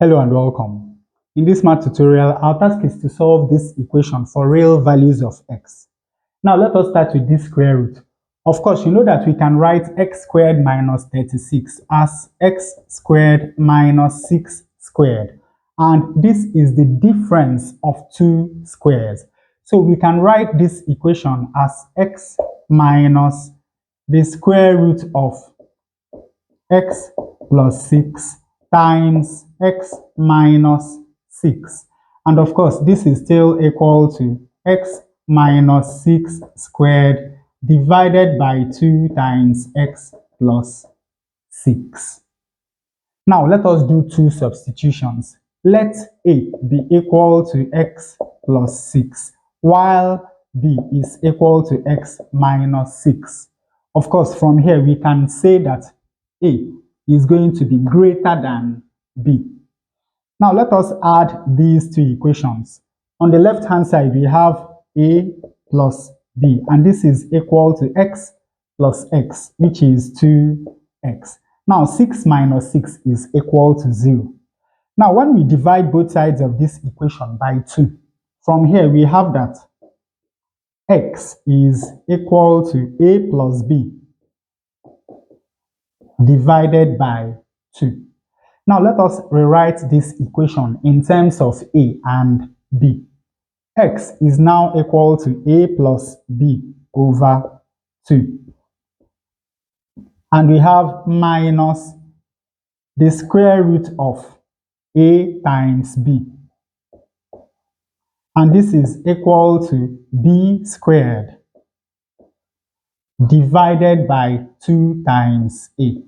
Hello and welcome. In this math tutorial, our task is to solve this equation for real values of x. Now let us start with this square root. Of course, you know that we can write x squared minus 36 as x squared minus 6 squared. And this is the difference of two squares. So we can write this equation as x minus the square root of x plus 6 times x minus 6. And of course, this is still equal to x minus 6 squared divided by 2 times x plus 6. Now, let us do two substitutions. Let a be equal to x plus 6, while b is equal to x minus 6. Of course, from here, we can say that a is going to be greater than b. Now let us add these two equations. On the left hand side we have a plus b, and this is equal to x plus x, which is 2x. Now 6 minus 6 is equal to 0. Now when we divide both sides of this equation by 2, from here we have that x is equal to a plus b divided by 2. Now let us rewrite this equation in terms of a and b. X is now equal to a plus b over 2. And we have minus the square root of a times b. And this is equal to b squared divided by 2 times a.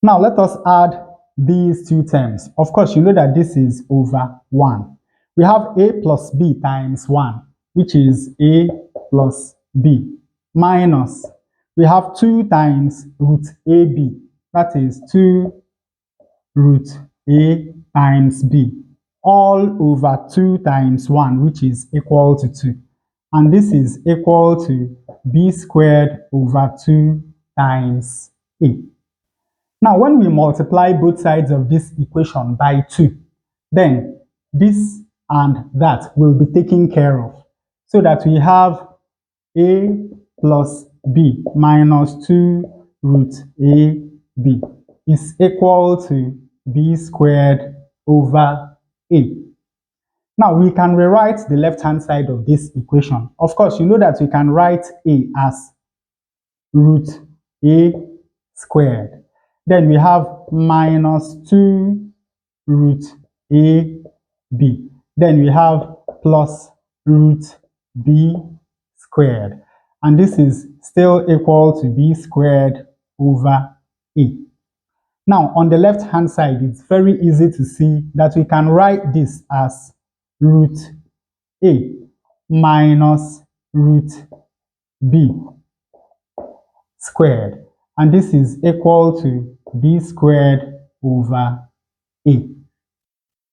Now let us add these two terms. Of course, you know that this is over 1. We have a plus b times 1, which is a plus b, minus we have 2 times root ab, that is 2 root a times b, all over 2 times 1, which is equal to 2. And this is equal to b squared over 2 times a. Now, when we multiply both sides of this equation by 2, then this and that will be taken care of, so that we have a plus b minus 2 root a b is equal to b squared over a. Now, we can rewrite the left-hand side of this equation. Of course, you know that we can write a as root a squared. Then we have minus 2 root a b. Then we have plus root b squared. And this is still equal to b squared over a. Now, on the left hand side, it's very easy to see that we can write this as root a minus root b squared. And this is equal to b squared over a.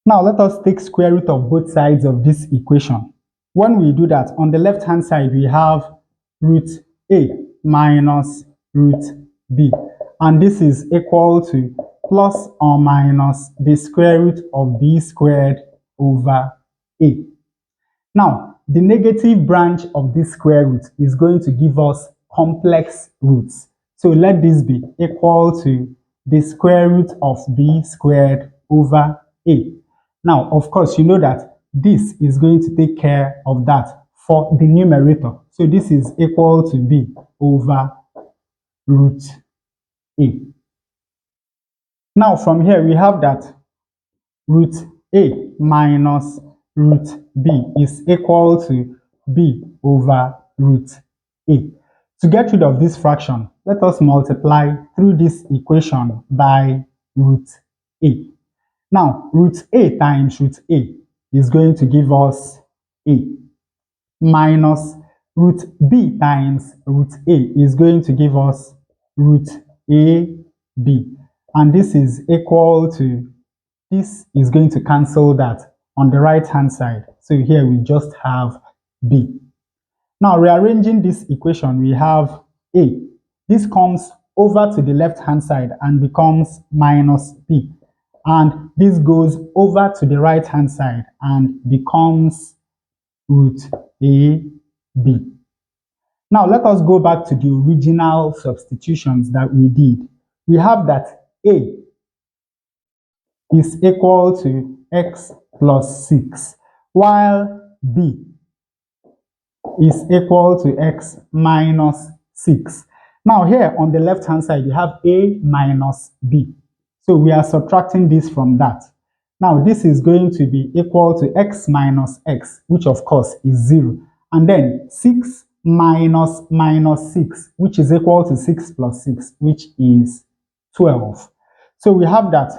Now let us take square root of both sides of this equation. When we do that, on the left hand side we have root a minus root b, and this is equal to plus or minus the square root of b squared over a. Now the negative branch of this square root is going to give us complex roots. So let this be equal to the square root of b squared over a. Now, of course, you know that this is going to take care of that for the numerator. So this is equal to b over root a. Now, from here, we have that root a minus root b is equal to b over root a. To get rid of this fraction, let us multiply through this equation by root a. Now, root a times root a is going to give us a, minus root b times root a is going to give us root a b. And this is equal to, this is going to cancel that on the right hand side. So here we just have b. Now, rearranging this equation, we have a. This comes over to the left hand side and becomes minus b. and this goes over to the right hand side and becomes root AB. Now let us go back to the original substitutions that we did. We have that A is equal to x plus 6, while B is equal to x minus 6. Now here on the left hand side, you have A minus B. So we are subtracting this from that. Now this is going to be equal to x minus x, which of course is 0. And then 6 minus minus 6, which is equal to 6 plus 6, which is 12. So we have that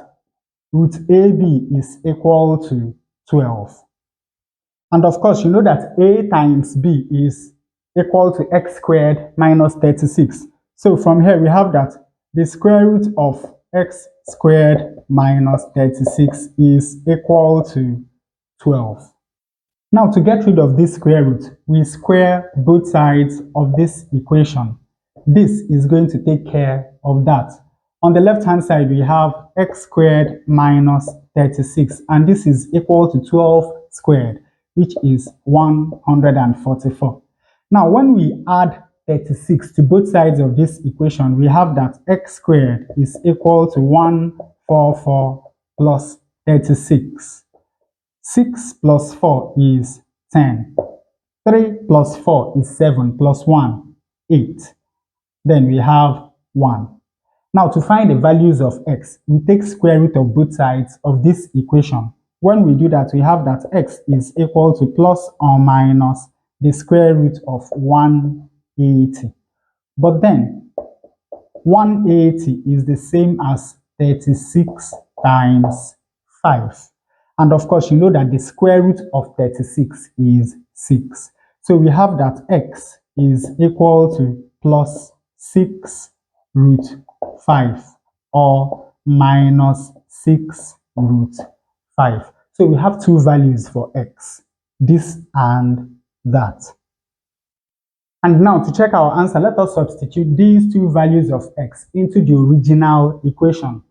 root AB is equal to 12. And of course, you know that A times B is equal to x squared minus 36. So from here, we have that the square root of x squared minus 36 is equal to 12. Now, to get rid of this square root, we square both sides of this equation. This is going to take care of that. On the left-hand side, we have x squared minus 36, and this is equal to 12 squared, which is 144. Now, when we add 36 to both sides of this equation, we have that x squared is equal to 144 plus 36. 6 plus 4 is 10. 3 plus 4 is 7 plus 1, 8. Then we have 1. Now, to find the values of x, we take square root of both sides of this equation. When we do that, we have that x is equal to plus or minus the square root of 180. But then, 180 is the same as 36 times 5. And of course, you know that the square root of 36 is 6. So we have that x is equal to plus 6 root 5 or minus 6 root 5. So we have two values for x, this and that. And now to check our answer, let us substitute these two values of x into the original equation.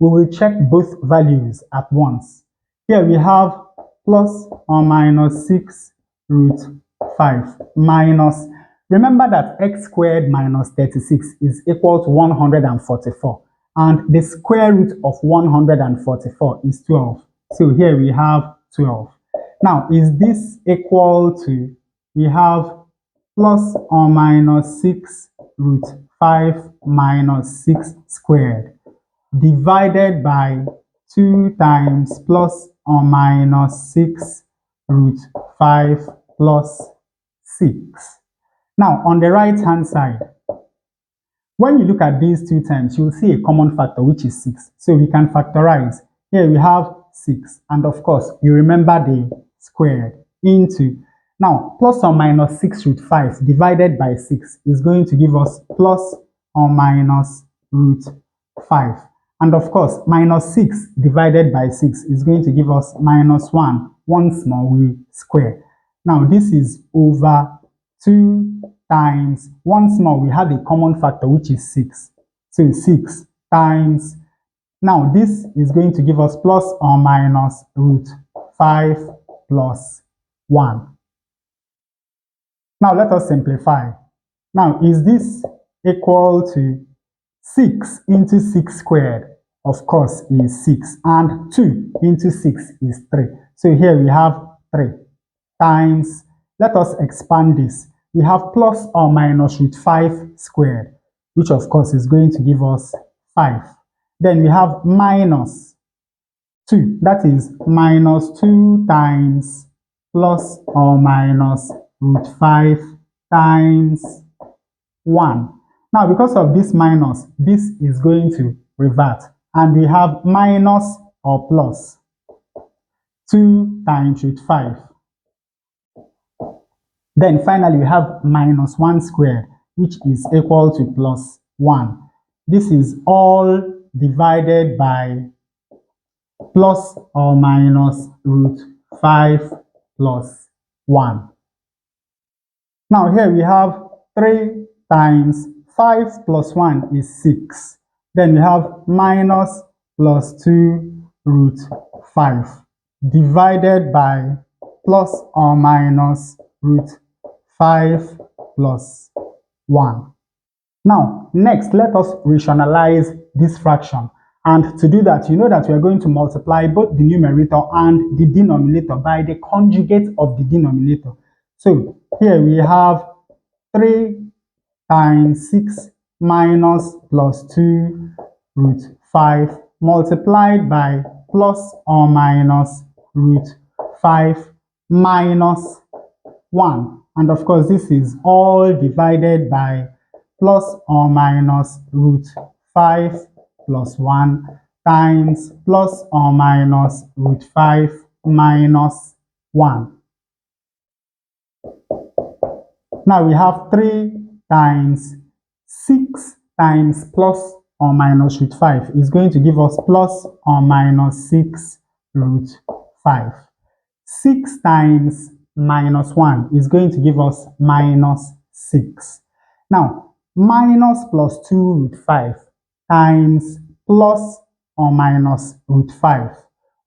We will check both values at once. Here we have plus or minus 6 root 5 minus, remember that x squared minus 36 is equal to 144, and the square root of 144 is 12. So here we have 12. Now, is this equal to, we have plus or minus 6 root 5 minus 6 squared divided by 2 times plus or minus 6 root 5 plus 6. Now, on the right hand side, when you look at these two terms, you'll see a common factor, which is 6. So we can factorize. Here we have 6, and of course, you remember the squared into. Now, plus or minus 6 root 5 divided by 6 is going to give us plus or minus root 5. And of course, minus 6 divided by 6 is going to give us minus 1. Once more, we square. Now, this is over 2 times, once more, we have a common factor, which is 6. So 6 times, now this is going to give us plus or minus root 5 plus 1. Now, let us simplify. Now, is this equal to 6 into 6 squared? Of course, is 6. And 2 into 6 is 3. So here we have 3 times, let us expand this. We have plus or minus root 5 squared, which of course is going to give us 5. Then we have minus 2, that is minus 2 times plus or minus root 5 times 1. Now, because of this minus, this is going to revert, and we have minus or plus 2 times root 5. Then finally, we have minus 1 squared, which is equal to plus 1. This is all divided by plus or minus root 5 plus 1. Now here we have 3 times 5 plus 1 is 6. Then we have minus plus 2 root 5 divided by plus or minus root 5 plus 1. Now, next, let us rationalize this fraction. And to do that, you know that we are going to multiply both the numerator and the denominator by the conjugate of the denominator. So here we have 3 times 6 minus plus 2 root 5 multiplied by plus or minus root 5 minus 1. And of course, this is all divided by plus or minus root 5 plus 1 times plus or minus root 5 minus 1. Now we have 3 times 6 times plus or minus root 5 is going to give us plus or minus 6 root 5. 6 times minus 1 is going to give us minus 6. Now, minus plus 2 root 5 times plus or minus root 5.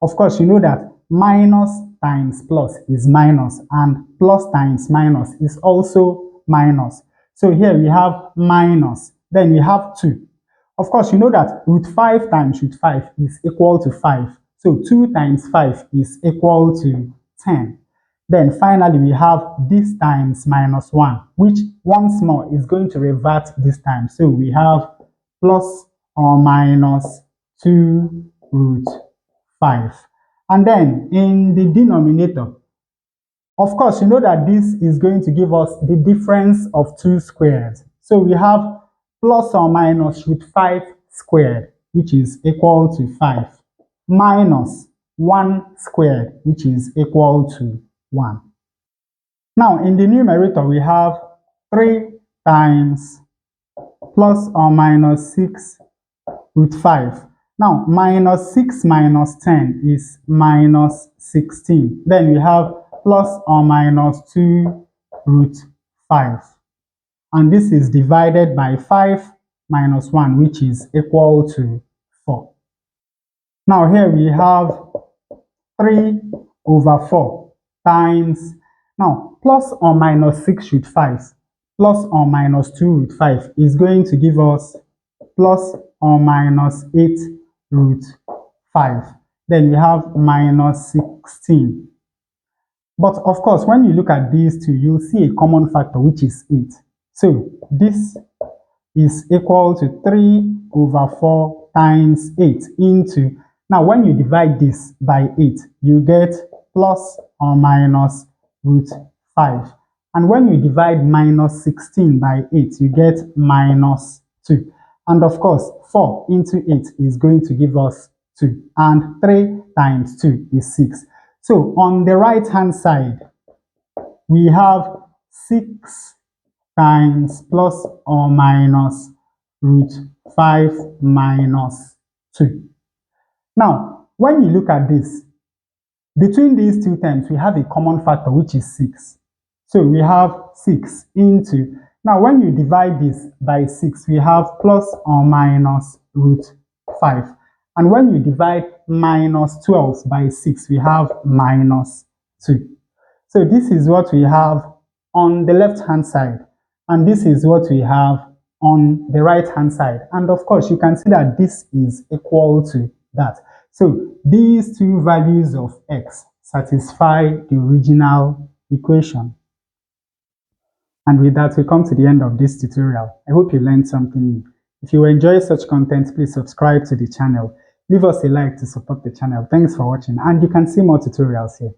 Of course, you know that minus times plus is minus and plus times minus is also minus. So here we have minus, then we have 2. Of course, you know that root 5 times root 5 is equal to 5. So 2 times 5 is equal to 10. Then finally, we have this times minus 1, which once more is going to revert this time. So we have plus or minus 2 root 5. And then in the denominator, of course, you know that this is going to give us the difference of 2 squares. So we have plus or minus root 5 squared, which is equal to 5, minus 1 squared, which is equal to 1. Now, in the numerator, we have 3 times plus or minus 6 root 5. Now, minus 6 minus 10 is minus 16. Then we have plus or minus 2 root 5. And this is divided by 5 minus 1, which is equal to 4. Now, here we have 3 over 4 times, now, plus or minus 6 root 5 plus or minus 2 root 5 is going to give us plus or minus 8 root 5. Then we have minus 16. But of course, when you look at these two, you'll see a common factor, which is 8. So this is equal to 3 over 4 times 8 into, now when you divide this by 8, you get plus or minus root 5. And when you divide minus 16 by 8, you get minus 2. And of course, 4 into 8 is going to give us 2. And 3 times 2 is 6. So on the right hand side, we have 6 times plus or minus root 5 minus 2. Now, when you look at this, between these two terms, we have a common factor, which is 6. So we have 6 into, now when you divide this by 6, we have plus or minus root 5. And when you divide minus 12 by 6, we have minus 2. So this is what we have on the left-hand side. And this is what we have on the right-hand side. And of course, you can see that this is equal to that. So these two values of x satisfy the original equation. And with that, we come to the end of this tutorial. I hope you learned something new. If you enjoy such content, please subscribe to the channel. Leave us a like to support the channel. Thanks for watching, and you can see more tutorials here.